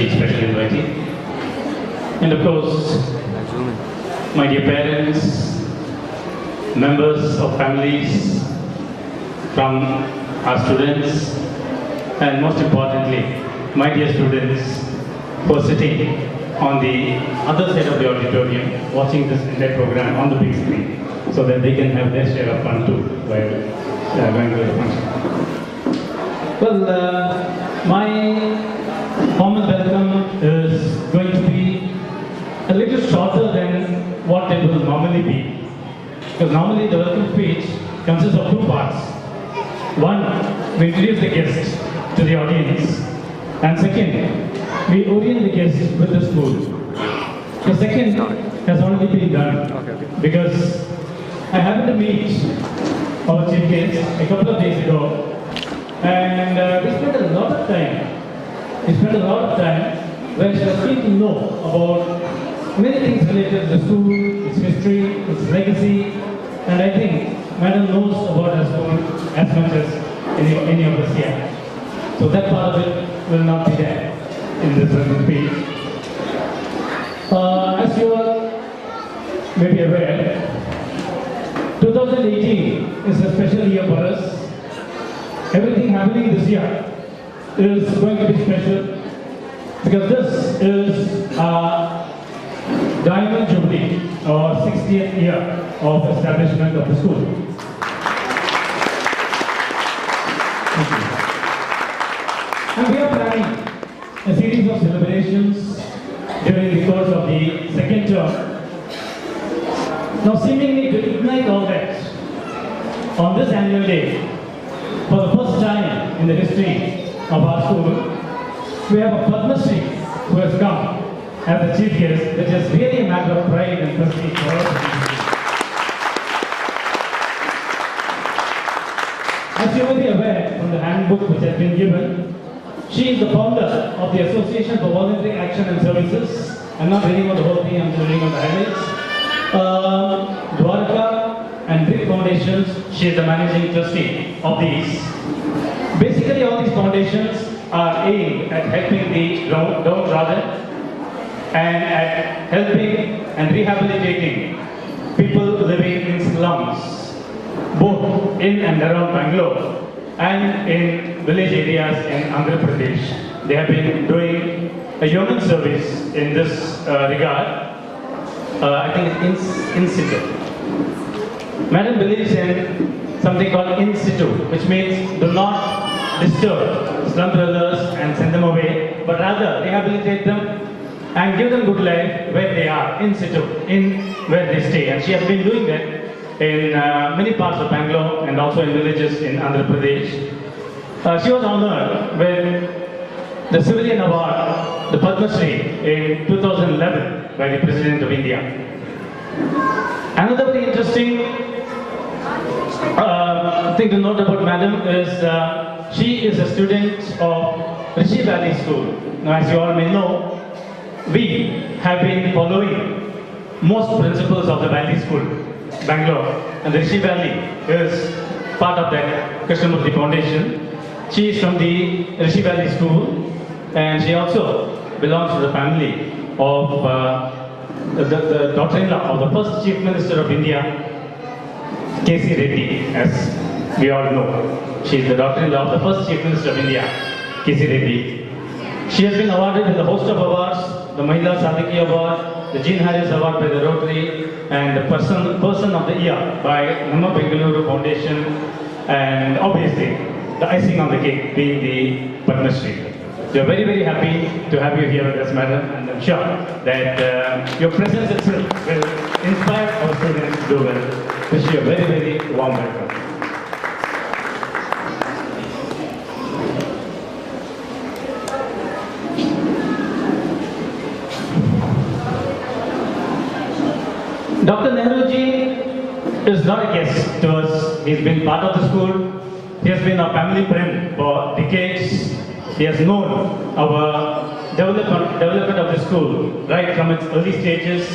Special invitee. And of course, my dear parents, members of families from our students, and most importantly, my dear students who are sitting on the other side of the auditorium watching this entire program on the big screen so that they can have their share of fun too while going to the function. Well, my formal welcome is going to be a little shorter than what it will normally be. Because normally the welcome speech consists of two parts. One, we introduce the guest to the audience. And second, we orient the guest with the school. The second has already been done. Because I happened to meet our chief guest a couple of days ago. And we spent a lot of time where she was keen to know about many things related to the school, its history, its legacy, and I think Madam knows about her school as much as any of us here. So that part of it will not be there in this present speech. As you are maybe aware, 2018 is a special year for us. Everything happening this year is going to be special because this is our Diamond Jubilee, or 60th year of establishment of the school. And we are planning a series of celebrations during the course of the second term. Now, seemingly to ignite all that, on this annual day, for the first time in the history of our school, we have a Padma Shri who has come as the chief guest, which is really a matter of pride and prestige for us. As you will be aware from the handbook which has been given, she is the founder of the Association for Voluntary Action and Services. I'm not reading on the whole thing, I'm just reading on the highlights. Dwarka and Brick Foundations, she is the managing trustee of these. Basically, all these foundations are aimed at helping the downtrodden and at helping and rehabilitating people living in slums, both in and around Bangalore and in village areas in Andhra Pradesh. They have been doing a human service in this regard. I think it's in situ. Madam believes in something called in situ, which means do not disturb slum dwellers and send them away, but rather rehabilitate them and give them good life where they are, in situ, in where they stay. And she has been doing that in many parts of Bangalore and also in villages in Andhra Pradesh. She was honored with the civilian award, the Padma Shri, in 2011 by the President of India. Another very interesting thing to note about Madam is she is a student of Rishi Valley School. Now, as you all may know, we have been following most principles of the Valley School, Bangalore, and the Rishi Valley is part of that Krishnamurthy Foundation. She is from the Rishi Valley School, and she also belongs to the family of the daughter-in-law of the first Chief Minister of India, K.C. Reddy, as we all know. She is the daughter-in-law of the first Chief Minister of India, K.C. Reddy. She has been awarded with a host of awards, the Mahila Sadhiki Award, the Jean Harris Award by the Rotary, and the Person of the Year by Namma Bengaluru Foundation, and obviously the icing on the cake being the Padma Shri. We are very, very happy to have you here with us, Madam, and I'm sure that your presence itself will inspire our students to do well. Wish you a very, very warm welcome. Dr. Nehruji is not a guest to us. He's been part of the school. He has been our family friend for decades. He has known our development of the school right from its early stages,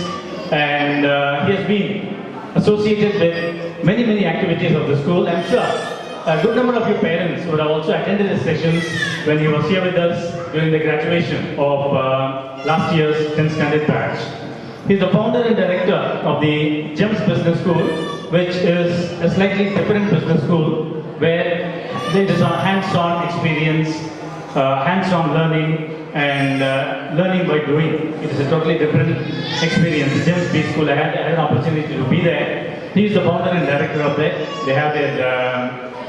and he has been associated with many, many activities of the school. I'm sure a good number of your parents would have also attended his sessions when he was here with us during the graduation of last year's 10th standard batch. He's the founder and director of the GEMS Business School, which is a slightly different business school where there is a hands-on experience, hands-on learning, and learning by doing. It is a totally different experience. GEMS B School, I had an opportunity to be there. He is the founder and director of that. They have their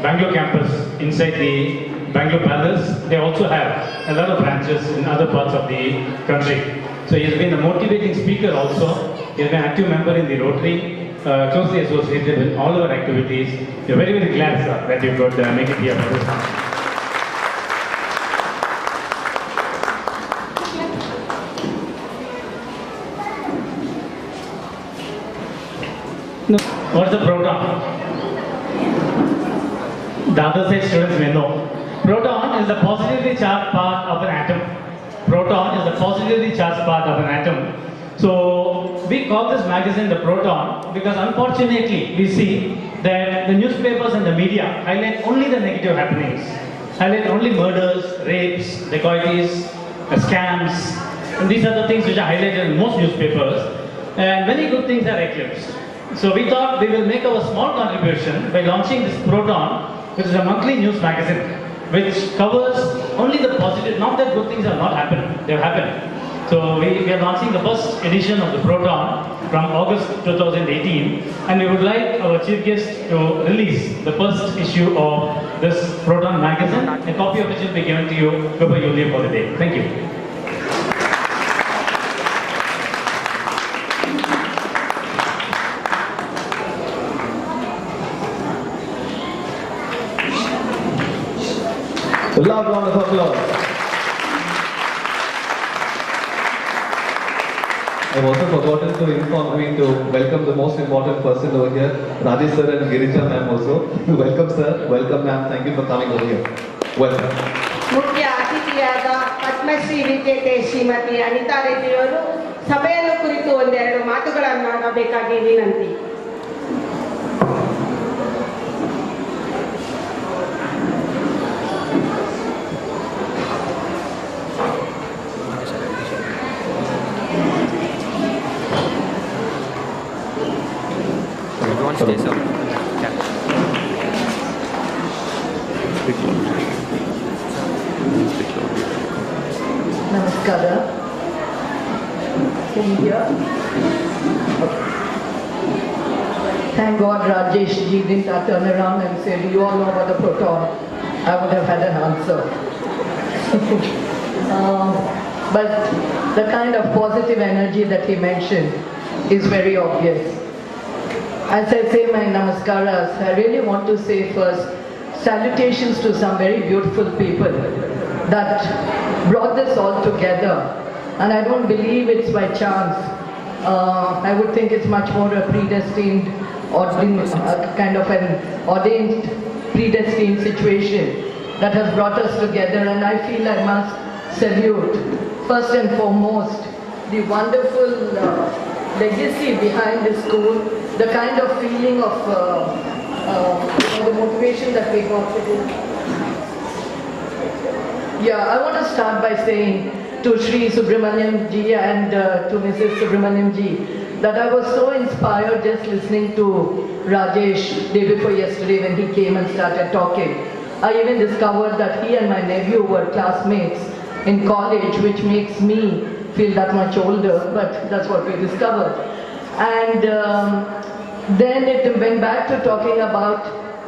Bangalore campus inside the Bangalore Palace. They also have a lot of branches in other parts of the country. So he has been a motivating speaker also. He has been an active member in the Rotary, closely associated with all our activities. We are very, very glad, sir, that you could make it here for this function. What's the proton? The other side students may know. Proton is the positively charged part of an atom. Proton is the positively charged part of an atom. So we call this magazine the Proton because unfortunately we see that the newspapers and the media highlight only the negative happenings. highlight only murders, rapes, dacoities, scams, and these are the things which are highlighted in most newspapers, and many good things are eclipsed. So we thought we will make our small contribution by launching this Proton, which is a monthly news magazine, which covers only the positive, not that good things have not happened, they have happened. So we are launching the first edition of the Proton from August 2018, and we would like our chief guest to release the first issue of this Proton magazine, a copy of which will be given to you before you leave for the day. Thank you. A loud round of applause. I've also forgotten to welcome the most important person over here, Rajesh sir and Girija ma'am also. Welcome sir, welcome ma'am, thank you for coming over here. Welcome. ಮುಖ್ಯ ಅತಿಥಿಯಾದ ಪದ್ಮಶ್ರೀ ವಿಜೇತೆ ಶ್ರೀಮತಿ ಅನಿತಾ ರೆಡ್ಡಿಯವರು ಸಭೆಯನ್ನು ಕುರಿತು ಒಂದೆರಡು ಮಾತುಗಳನ್ನಾಡಬೇಕಾಗಿ ವಿನಂತಿ. Namaskara. Can you hear? Thank God Rajesh ji didn't turn around and say, do you all know about the Proton? I would have had an answer. But the kind of positive energy that he mentioned is very obvious. As I say my namaskaras, I really want to say first salutations to some very beautiful people that brought this all together. And I don't believe it's by chance. I would think it's much more a predestined, kind of an ordained, predestined situation that has brought us together. And I feel I must salute, first and foremost, the wonderful legacy behind the school, the kind of feeling of the motivation that we got to do. Yeah, I want to start by saying to Sri Subramaniam ji and to Mrs. Subramaniam ji that I was so inspired just listening to Rajesh day before yesterday when he came and started talking. I even discovered that he and my nephew were classmates in college, which makes me feel that much older, but that's what we discovered. And then it went back to talking about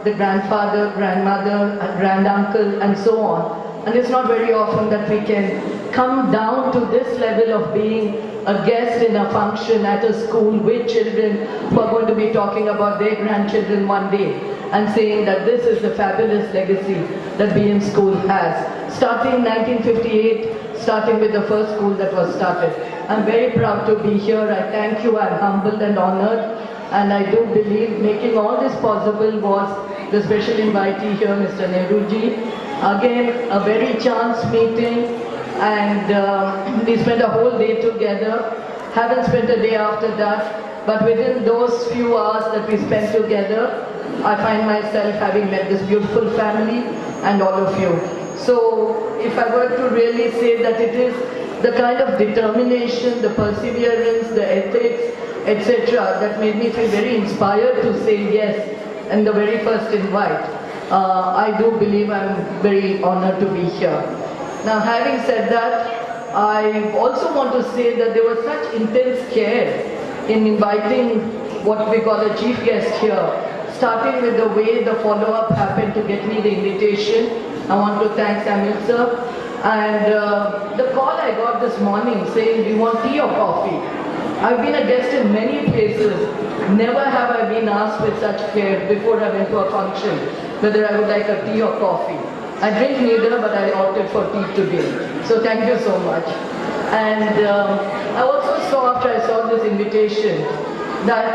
the grandfather, grandmother, granduncle, and so on. And it's not very often that we can come down to this level of being a guest in a function at a school with children who are going to be talking about their grandchildren one day and saying that this is the fabulous legacy that BM School has. Starting 1958, starting with the first school that was started. I'm very proud to be here. I thank you. I'm humbled and honored. And I do believe making all this possible was the special invitee here, Mr. Nehruji. Again, a very chance meeting, and we spent a whole day together. Haven't spent a day after that, but within those few hours that we spent together, I find myself having met this beautiful family and all of you. So, if I were to really say that it is the kind of determination, the perseverance, the ethics, etc., that made me feel very inspired to say yes in the very first invite. I do believe I'm very honored to be here. Now, having said that, I also want to say that there was such intense care in inviting what we call a chief guest here, starting with the way the follow-up happened to get me the invitation. I want to thank Samuel sir. And the call I got this morning saying, do you want tea or coffee? I've been a guest in many places. Never have I been asked with such care before I went to a function whether I would like a tea or coffee. I drink neither, but I opted for tea today. So thank you so much. And I also saw, after I saw this invitation, that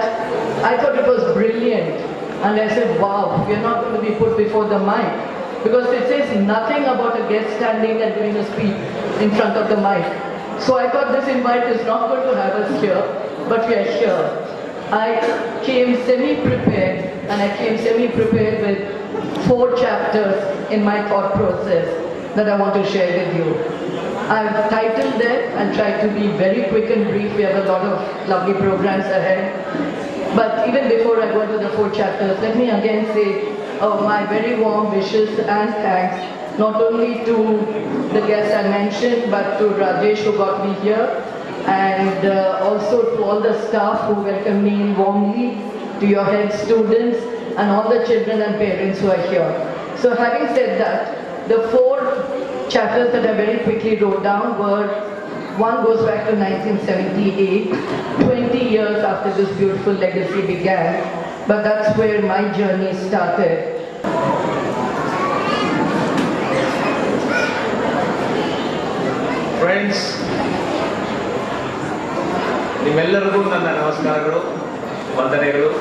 I thought it was brilliant. And I said, wow, we are not going to be put before the mic. Because it says nothing about a guest standing and doing a speech in front of the mic. So I thought this invite is not going to have us here, but we are here. I came semi-prepared, and I came semi-prepared with 4 chapters in my thought process that I want to share with you. I've titled them and tried to be very quick and brief. We have a lot of lovely programs ahead. But even before I go into the 4 chapters, let me again say my very warm wishes and thanks, not only to the guests I mentioned, but to Rajesh who got me here, and also to all the staff who welcomed me warmly, to your head students, and all the children and parents who are here. So having said that, the 4 chapters that I very quickly wrote down were, one goes back to 1978, 20 years after this beautiful legacy began, but that's where my journey started. Friends, ನಿಮ್ಮೆಲ್ಲರಿಗೂ ನನ್ನ ನಮಸ್ಕಾರಗಳು, ವಂದನೆಗಳು.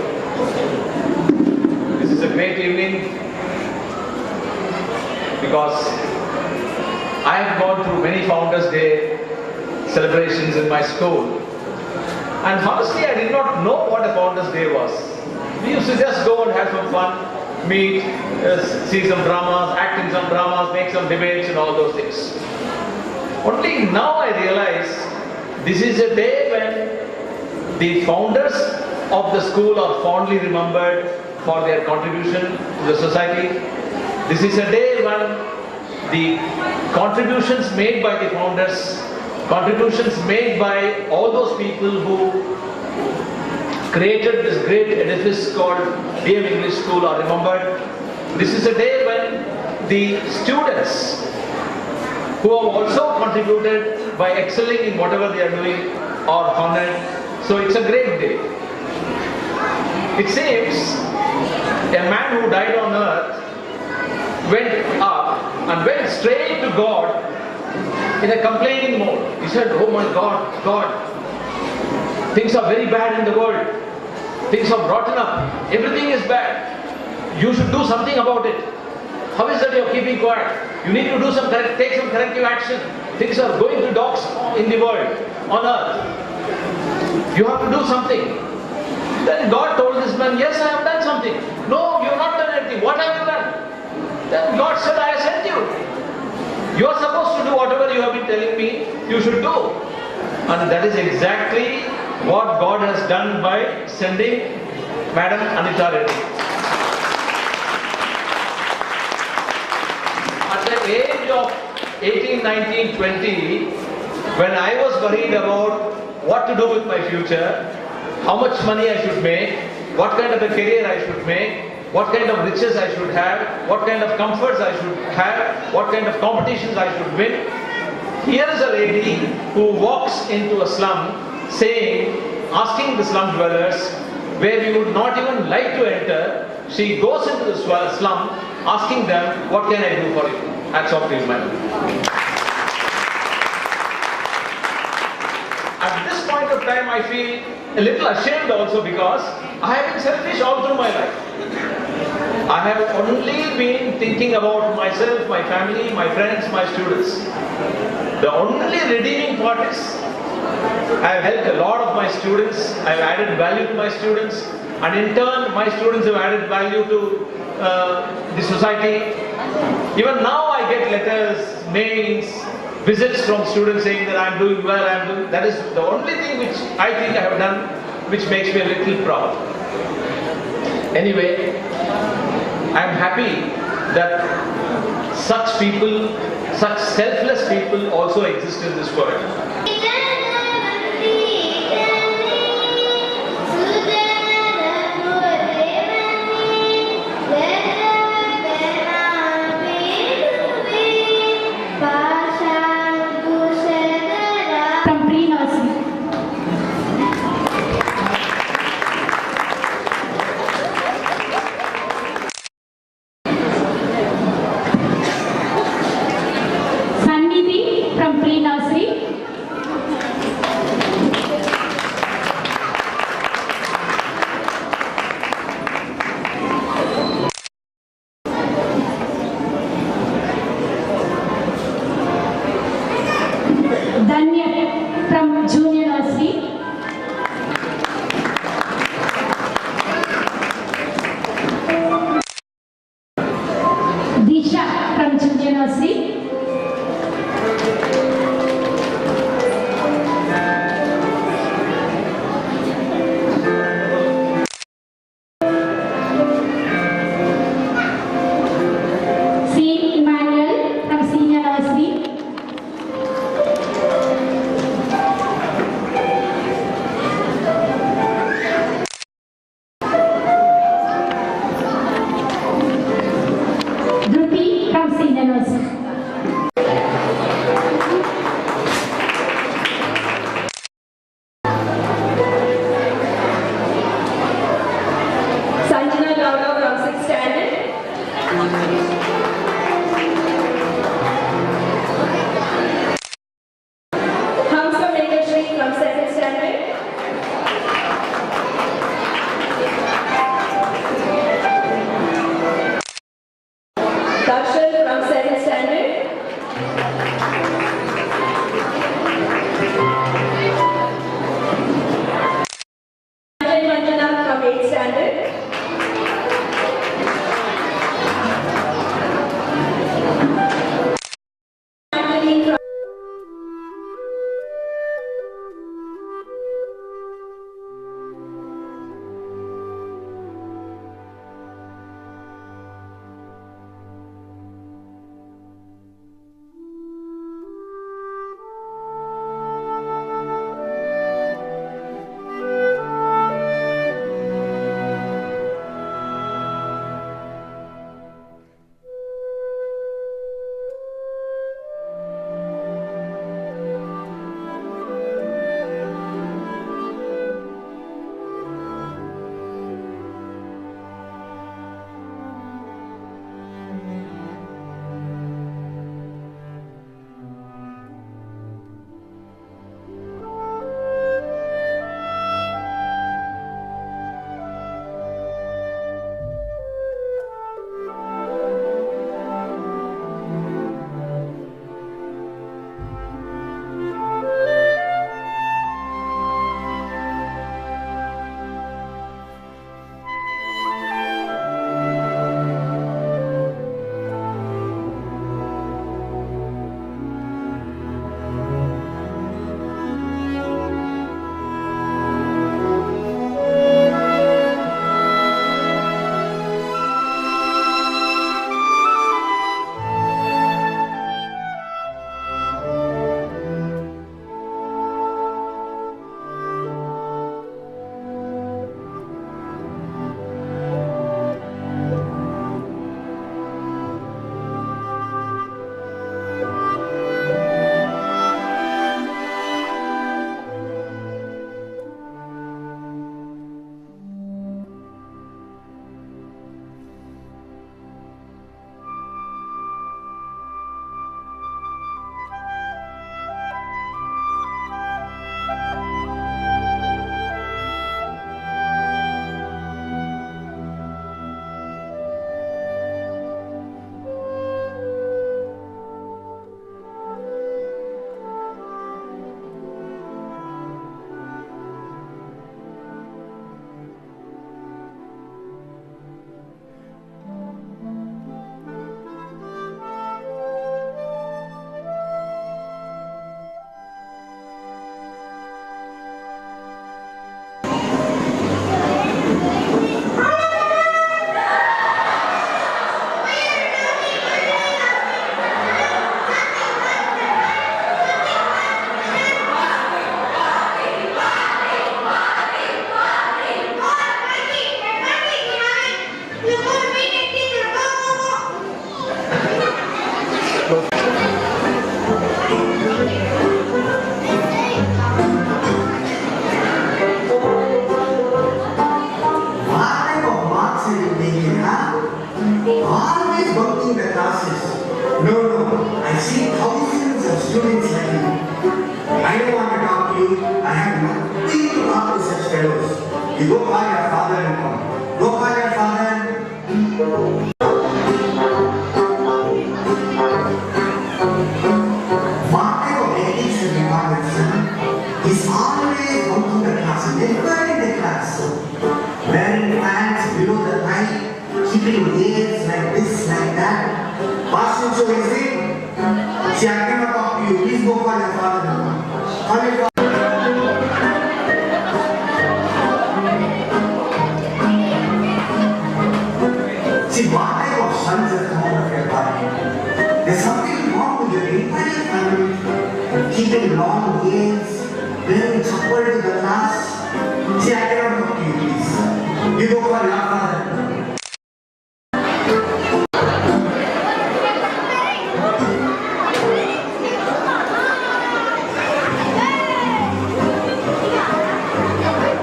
This is a great evening because I have gone through many Founders Day celebrations in my school, and honestly I did not know what a Founders Day was. We used to just go and have some fun, meet, see some dramas, act in some dramas, make some debates and all those things. Only now I realize this is a day when the founders of the school are fondly remembered for their contribution to the society. This is a day when the contributions made by the founders, contributions made by all those people who created this great edifice called DM English School are remembered. This is a day when the students who have also contributed by excelling in whatever they are doing are honored. So it's a great day. It seems a man who died on earth went up and went straight to God in a complaining mode. He said, "Oh my God, God, things are very bad in the world. Things are rotten up. Everything is bad. You should do something about it. How is that you are keeping quiet? You need to do take some corrective action. Things are going to dogs in the world, on earth. You have to do something." Then God told this man, "Yes, I have done something." "No, you have not done anything. What have you done?" Then God said, "I have sent you. You are supposed to do whatever you have been telling me you should do." And that is exactly what God has done by sending Madam Anita Reddy. At the age of 18, 19, 20, when I was worried about what to do with my future, how much money I should make, what kind of a career I should make, what kind of riches I should have, what kind of comforts I should have, what kind of competitions I should win. Here is a lady who walks into a slum saying, asking the slum dwellers, where you would not even like to enter, she goes into the slum asking them, "What can I do for you?" Hats off to you, madam. At this point of time, I feel a little ashamed also because I have been selfish all through my life. I have only been thinking about myself, my family, my friends, my students. The only redeeming part is I have helped a lot of my students, I have added value to my students, and in turn my students have added value to the society. Even now I get letters, mails, visits from students saying that I am doing well, that is the only thing which I think I have done which makes me a little proud. Anyway, I am happy that such people, such selfless people also exist in this world. Nisha from Junior Nursery. C. Emmanuel from Senior Nursery. Drupi from Senior Nursery. Sanjana Gowda from 6th standard. Hamsa Megashri from 7th standard. Darshal from 7th standard. Sanjay Manjana from 8th standard. Anthony from Always bunking the classes. No, I see thousands of students like you. I don't want to talk to you. I have nothing to talk to such fellows. You go call your father and come. Go call your father. What type of ethics have you got with son? He's always bunking the class, never in the class. Wearing pants below the thigh, keeping ears like this, like that. Passing to his name. See, I cannot talk to you. Please go for your father. Call your father. See, what type of sons have come out of your body? There's something wrong with your entire family. Keeping long nails, wearing chapel to the class. See, I cannot talk to you, please. You go for your father.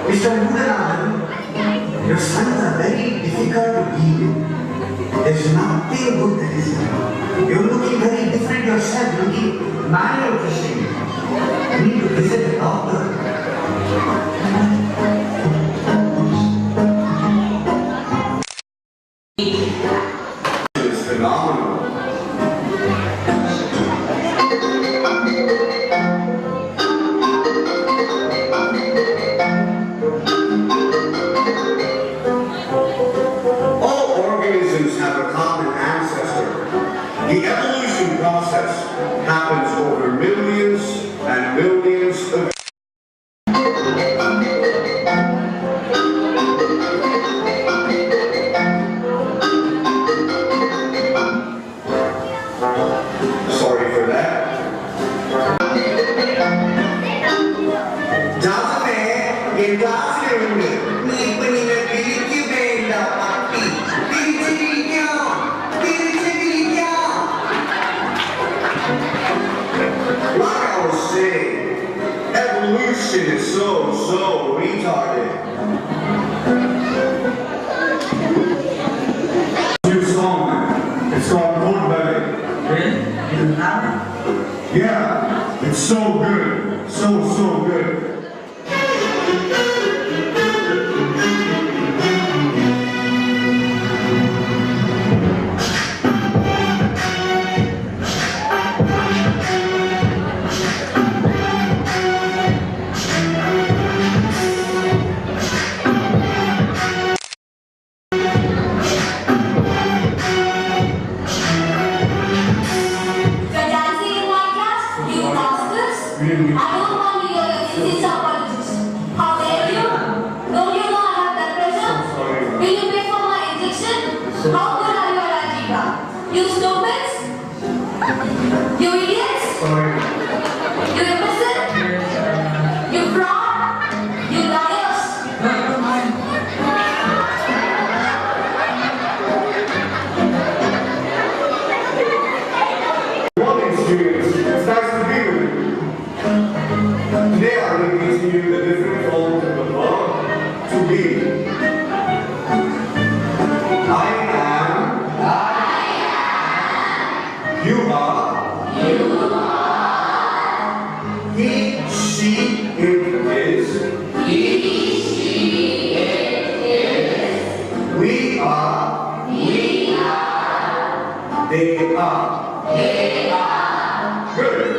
Mr. Mudanathan, your sons are very difficult to deal with. There's nothing good that is here. You're looking very different yourself, looking malnutrition. You need to visit a doctor. It's phenomenal. Have a common ancestor. The evolution process happens over millions and millions of Sorry for that. In classroom, like I was saying, evolution is so retarded. New song, man. It's called Cold Belly. Really? Yeah, it's so good. So good. I don't want to hear excuses or politics. How dare you? Don't you know I have blood pressure? Will you pay for my injection? How good are you at algebra? You stupids? You idiots? You imbecile? You fraud? You liars? Morning, students. It's nice to be with you. Today I will be teaching you the different forms of the verb to be. I am. You are. He, she, it is. We are. They are. Good.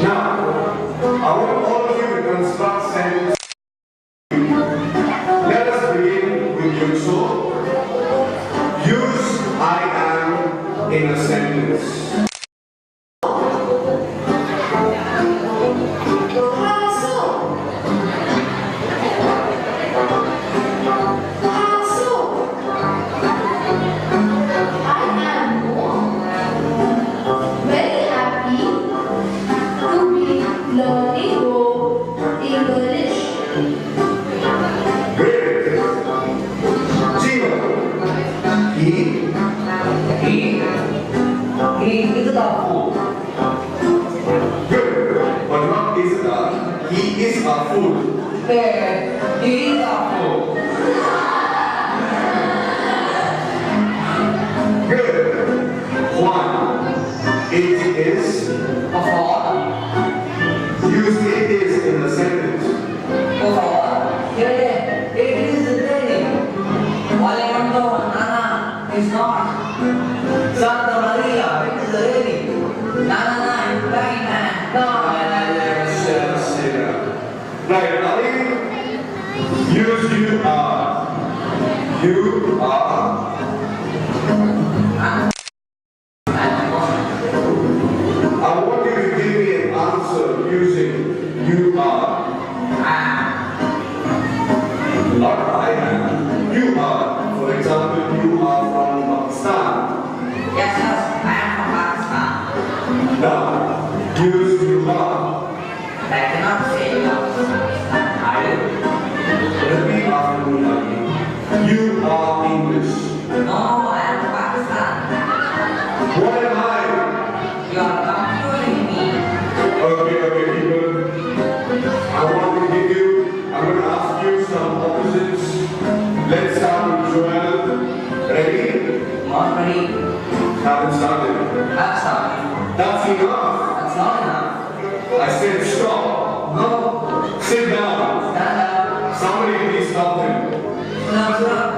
Now, I want all of you to construct sentences. Let us begin with you. So, use I am in a sentence. He is the fool. Good. But not is the. He is a fool. There, he is a fool. Good. One. It is. A fool. Use it is in the sentence. It is raining. Valendo, Nana, is not. Santa Maria, it is raining. Nana, is blind and Right, Ali. Use you are. You are. What am I? You are controlling me. Okay, people. I want to give you, I'm going to ask you some opposites. Let's start with Joel. Ready? Not ready. Haven't started. Have started. That's enough. That's not enough. I said stop. No. Sit down. Stand up. Somebody please stop him. No, sir.